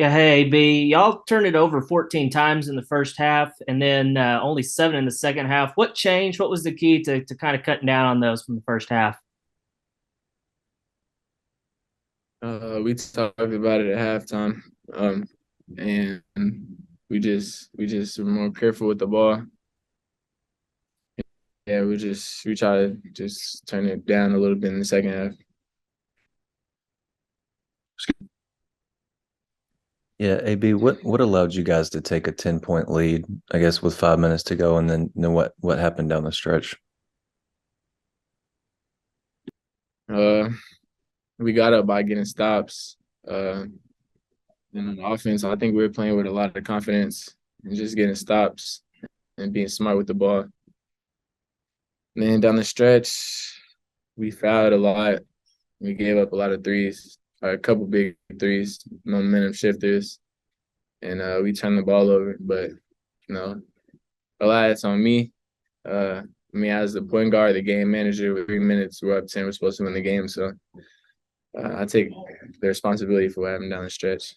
Yeah, hey, B. Y'all turned it over 14 times in the first half and then only seven in the second half. What changed? What was the key to kind of cutting down on those from the first half? We talked about it at halftime, and we just were more careful with the ball. Yeah, we try to just turn it down a little bit in the second half. Yeah, AB, what allowed you guys to take a 10-point lead, I guess, with 5 minutes to go, and then what happened down the stretch? Uh, we got up by getting stops. And on offense, I think we were playing with a lot of confidence and just getting stops and being smart with the ball. And then down the stretch, we fouled a lot. We gave up a lot of threes, a couple big threes, momentum shifters, and we turned the ball over. But a lot that's on me. Me as the point guard, the game manager, with 3 minutes, we're up 10. We're supposed to win the game, so I take the responsibility for what happened down the stretch.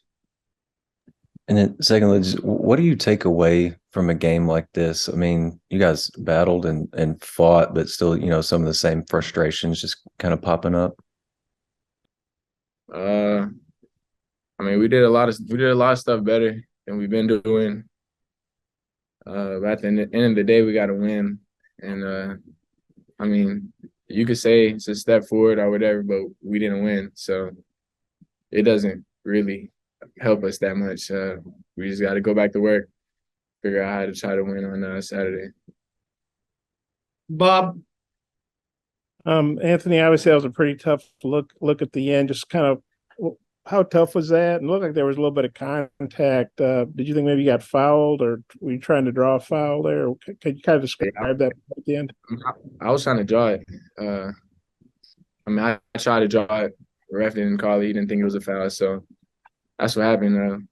And then secondly, what do you take away from a game like this? I mean, you guys battled and fought, but still, some of the same frustrations just kind of popping up. Uh, I mean, we did a lot of stuff better than we've been doing. But at the end of the day, we got to win. And I mean, you could say it's a step forward or whatever, but we didn't win, so it doesn't really help us that much. We just got to go back to work, figure out how to try to win on Saturday. Bob, Anthony, obviously that was a pretty tough look at the end. Just kind of how tough was that? And it looked like there was a little bit of contact. Did you think maybe you got fouled, or were you trying to draw a foul there? Could you kind of describe that at the end? I was trying to draw it. I mean, I tried to draw it. The ref didn't call it. He didn't think it was a foul, so that's what happened.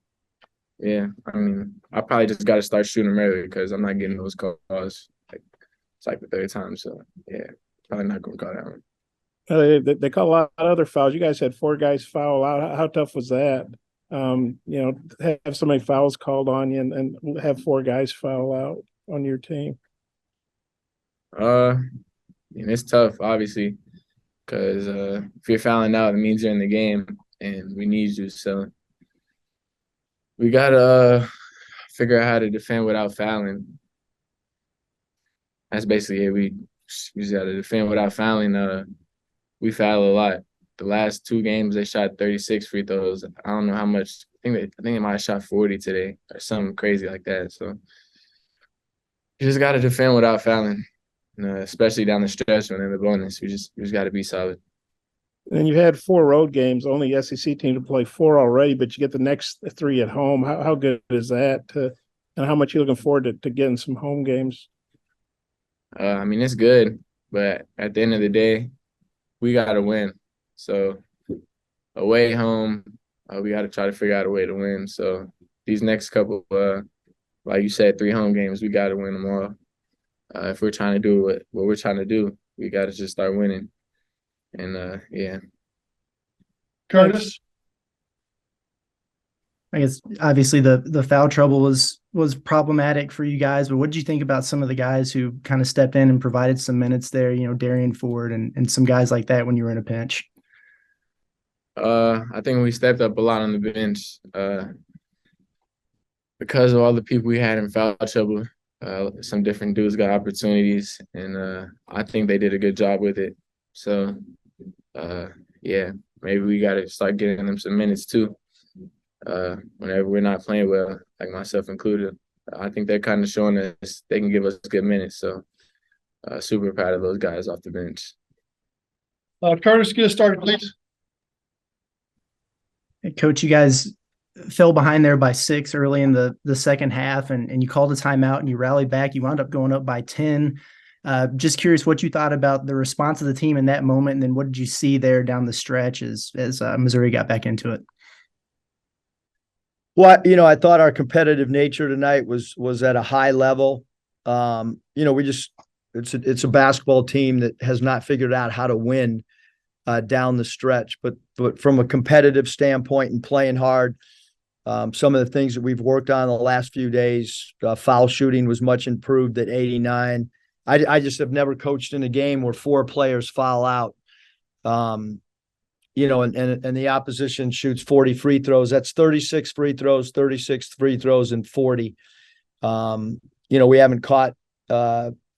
Yeah, I mean, I probably just got to start shooting them early because I'm not getting those calls. It's like the third time, so yeah, probably not gonna call that one. They call a lot of other fouls. You guys had four guys foul out. How tough was that? Have so many fouls called on you and have four guys foul out on your team. And it's tough, obviously, because if you're fouling out, it means you're in the game, and we need you. So we gotta figure out how to defend without fouling. That's basically it. We just gotta defend without fouling. We foul a lot. The last two games, they shot 36 free throws. I don't know how much. I think they might have shot 40 today or something crazy like that. So you just got to defend without fouling, especially down the stretch when in the bonus. We just got to be solid. And you had four road games, only SEC team to play four already, but you get the next three at home. How good is that? And how much are you looking forward to getting some home games? I mean, it's good, but at the end of the day, we got to win. So away, home, we got to try to figure out a way to win. So these next couple, like you said, 3 home games, we got to win them all. If we're trying to do what we're trying to do, we got to just start winning. And yeah. Curtis? I guess obviously the foul trouble was problematic for you guys, but what did you think about some of the guys who kind of stepped in and provided some minutes there, Darian Ford and some guys like that when you were in a pinch? I think we stepped up a lot on the bench because of all the people we had in foul trouble. Some different dudes got opportunities, and I think they did a good job with it. So, yeah, maybe we got to start getting them some minutes too. Whenever we're not playing well, like myself included, I think they're kind of showing us they can give us good minutes. So, super proud of those guys off the bench. Curtis, get us started, please. Hey, Coach, you guys fell behind there by 6 early in the second half, and you called a timeout and you rallied back. You wound up going up by 10. Just curious what you thought about the response of the team in that moment, and then what did you see there down the stretch as Missouri got back into it? Well, I thought our competitive nature tonight was at a high level. It's a basketball team that has not figured out how to win down the stretch, but from a competitive standpoint and playing hard, Some of the things that we've worked on the last few days, foul shooting was much improved at 89. I just have never coached in a game where 4 players foul out. You know, and the opposition shoots 40 free throws. That's 36 free throws, 36 free throws, and 40. You know, we haven't caught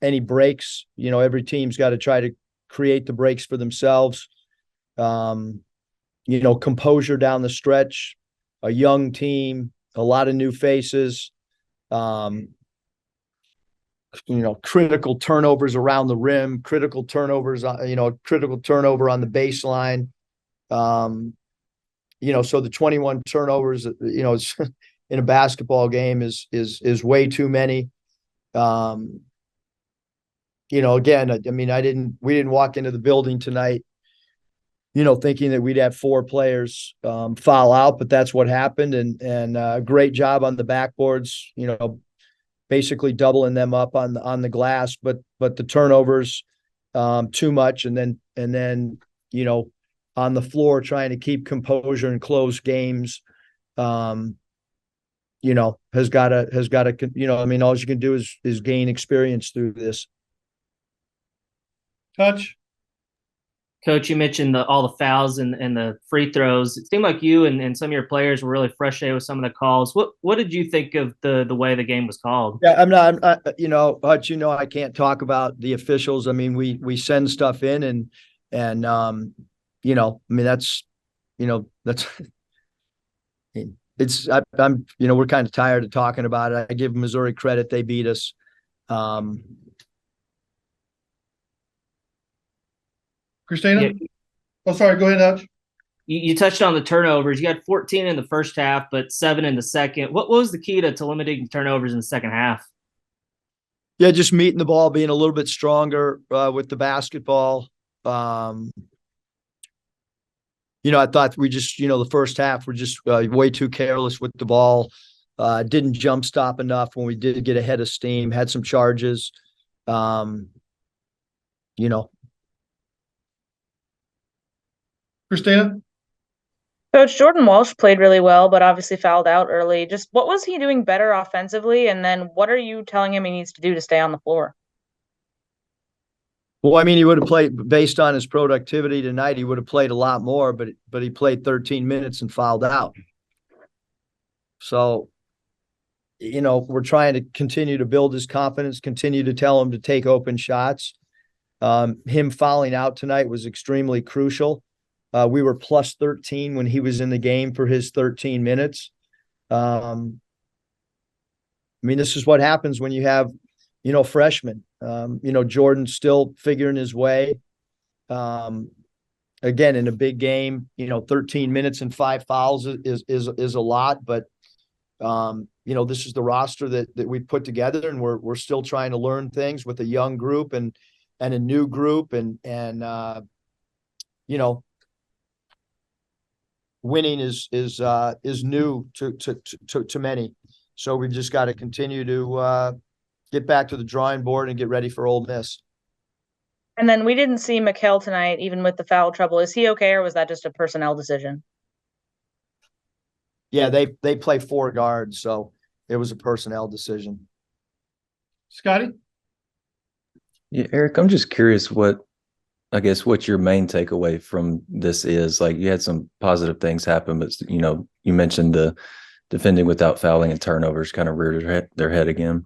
any breaks. You know, every team's got to try to create the breaks for themselves. You know, composure down the stretch, a young team, a lot of new faces. You know, critical turnovers around the rim, critical turnovers, you know, critical turnover on the baseline. You know, so the 21 turnovers, you know, it's in a basketball game is way too many. You know, again, I mean, we didn't walk into the building tonight, you know, thinking that we'd have 4 players foul out, but that's what happened. And great job on the backboards, you know, basically doubling them up on the glass, but the turnovers too much, and then you know, on the floor trying to keep composure and close games, you know, has got to, you know, I mean, all you can do is gain experience through this. Touch. Coach, you mentioned all the fouls and the free throws. It seemed like you and some of your players were really frustrated with some of the calls. What did you think of the way the game was called? Yeah, I'm not, you know, but you know, I can't talk about the officials. I mean, we send stuff in and you know, I mean, that's, you know, that's I'm, you know, we're kind of tired of talking about it. I give Missouri credit. They beat us. Christina? Yeah. Oh, sorry. Go ahead, Hutch. You touched on the turnovers. You had 14 in the first half, but 7 in the second. What was the key to limiting turnovers in the second half? Yeah, just meeting the ball, being a little bit stronger with the basketball. You know, I thought we just, you know, the first half we're just way too careless with the ball. Didn't jump stop enough when we did get ahead of steam. Had some charges. You know. Christina? Coach Jordan Walsh played really well, but obviously fouled out early. Just what was he doing better offensively? And then what are you telling him he needs to do to stay on the floor? Well, I mean, he would have played based on his productivity tonight. He would have played a lot more, but he played 13 minutes and fouled out. So, you know, we're trying to continue to build his confidence, continue to tell him to take open shots. Him fouling out tonight was extremely crucial. We were plus 13 when he was in the game for his 13 minutes. I mean, this is what happens when you have, you know, freshmen. You know, Jordan's still figuring his way. Again, in a big game, you know, 13 minutes and 5 fouls is a lot, but you know, this is the roster that we put together, and we're still trying to learn things with a young group and a new group, and you know, winning is new to many. So we've just got to continue to get back to the drawing board and get ready for Ole Miss. And then we didn't see Mikal tonight, even with the foul trouble. Is he okay, or was that just a personnel decision? Yeah, they play 4 guards, so it was a personnel decision. Scotty? Yeah, Eric, I'm just curious what your main takeaway from this is. Like, you had some positive things happen, but, you know, you mentioned the defending without fouling and turnovers kind of reared their head again.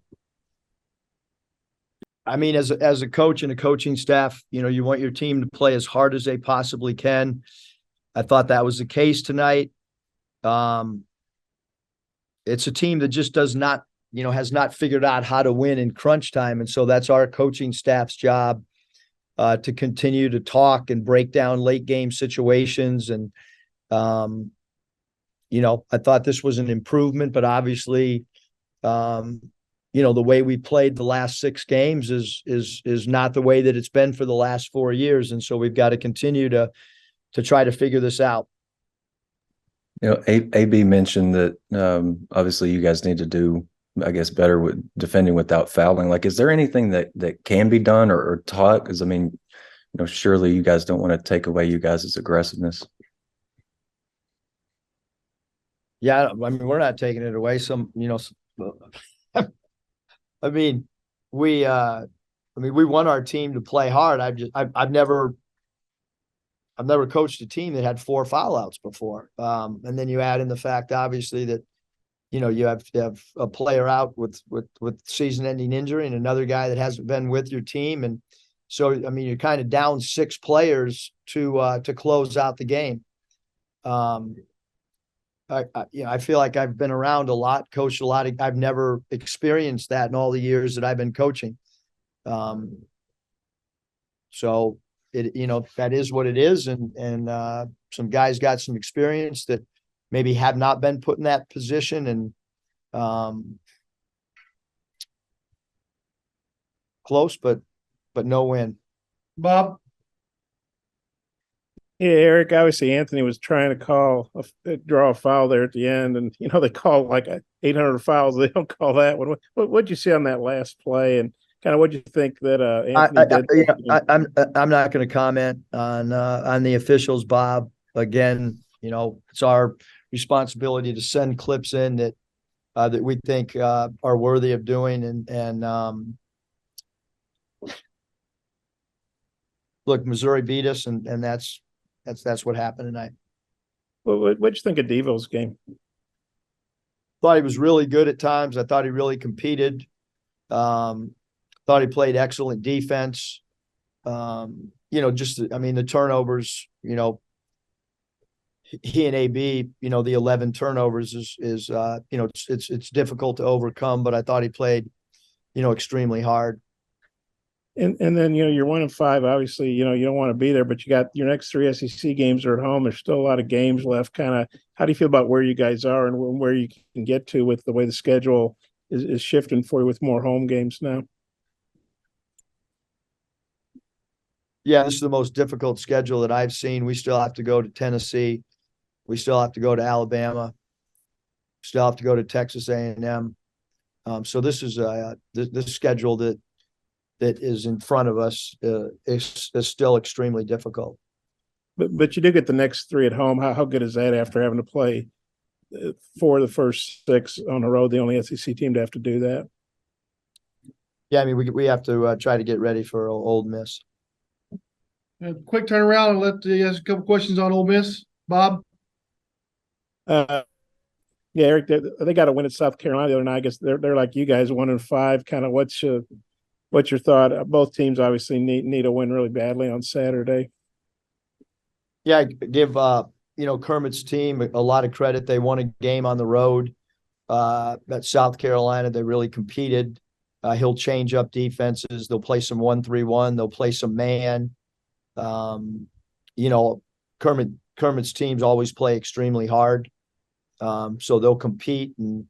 I mean, as a coach and a coaching staff, you know, you want your team to play as hard as they possibly can. I thought that was the case tonight. It's a team that just does not, you know, has not figured out how to win in crunch time. And so that's our coaching staff's job, to continue to talk and break down late game situations. And, you know, I thought this was an improvement, but obviously, you know, the way we played the last 6 games is not the way that it's been for the last 4 years. And so we've got to continue to try to figure this out. You know, AB mentioned that obviously you guys need to do, I guess, better with defending without fouling. Like, is there anything that can be done or taught? Because, I mean, you know, surely you guys don't want to take away you guys' aggressiveness. Yeah, I mean, we're not taking it away. I mean, we want our team to play hard. I've never coached a team that had 4 foul outs before. And then you add in the fact, obviously, that you have a player out with season-ending injury and another guy that hasn't been with your team, and so I mean you're kind of down 6 players to close out the game. I feel like I've been around a lot, coached a lot. I've never experienced that in all the years that I've been coaching. So that is what it is, and some guys got some experience that maybe have not been put in that position, and close, but no win. Bob? Yeah, Eric, obviously Anthony was trying to draw a foul there at the end, and they call like 800 fouls. They don't call that one. What'd you see on that last play, and kind of what'd you think that Anthony did? I'm not going to comment on the officials, Bob. Again, it's our responsibility to send clips in that we think are worthy of doing, and look, Missouri beat us, and that's what happened tonight. What'd you think of Devo's game? Thought he was really good at times. I thought he really competed. Thought he played excellent defense. The turnovers, he and AB, the 11 turnovers is it's difficult to overcome, but I thought he played, extremely hard. And then you're 1-5. Obviously, you don't want to be there, but you got your next 3 SEC games are at home. There's still a lot of games left. Kind of, how do you feel about where you guys are and where you can get to with the way the schedule is shifting for you with more home games now? Yeah, this is the most difficult schedule that I've seen. We still have to go to Tennessee. We still have to go to Alabama. Still have to go to Texas A&M. So this is this schedule that is in front of us is still extremely difficult. But you do get the next 3 at home. How good is that after having to play 4 of the first 6 on the road? The only SEC team to have to do that. Yeah, I mean we have to try to get ready for Ole Miss. Quick turnaround and let you ask a couple questions on Ole Miss, Bob. Yeah, Eric, they got to win at South Carolina the other night. I guess they're like you guys, 1-5. Kind of what's your thought? Both teams obviously need a win really badly on Saturday. Yeah, give Kermit's team a lot of credit. They won a game on the road at South Carolina. They really competed. He'll change up defenses. They'll play some 1-3-1. They'll play some man. Kermit's teams always play extremely hard. So they'll compete, and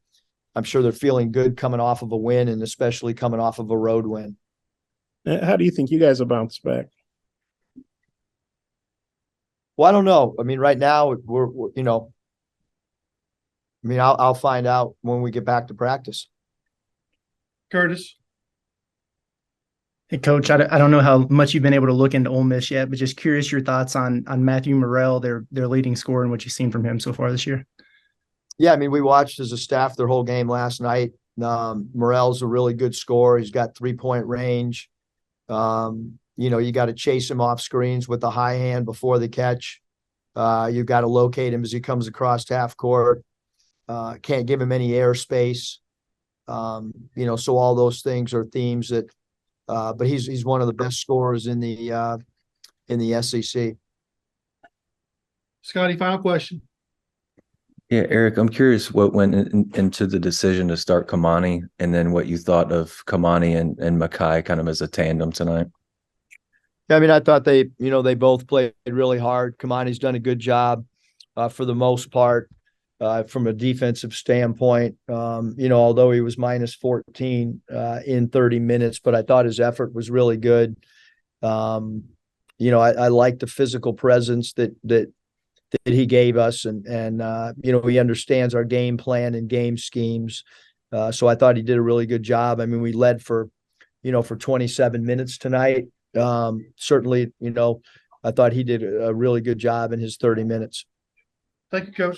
I'm sure they're feeling good coming off of a win, and especially coming off of a road win. How do you think you guys will bounce back? Well, I don't know. I mean, right now I'll find out when we get back to practice. Curtis? Hey, Coach, I don't know how much you've been able to look into Ole Miss yet, but just curious your thoughts on Matthew Morrell, their leading scorer, and what you've seen from him so far this year. Yeah, I mean, we watched as a staff their whole game last night. Morrell's a really good scorer. He's got 3-point range. You got to chase him off screens with the high hand before the catch. You've got to locate him as he comes across half court. Can't give him any airspace. So all those things are themes that. But he's one of the best scorers in the SEC. Scotty, final question. Yeah, Eric, I'm curious what went into the decision to start Kamani, and then what you thought of Kamani and Makai kind of as a tandem tonight. Yeah, I mean, I thought they both played really hard. Kamani's done a good job for the most part from a defensive standpoint. Although he was minus 14 in 30 minutes, but I thought his effort was really good. I like the physical presence that he gave us, and he understands our game plan and game schemes. So I thought he did a really good job. I mean, we led for 27 minutes tonight. Certainly, I thought he did a really good job in his 30 minutes. Thank you, Coach.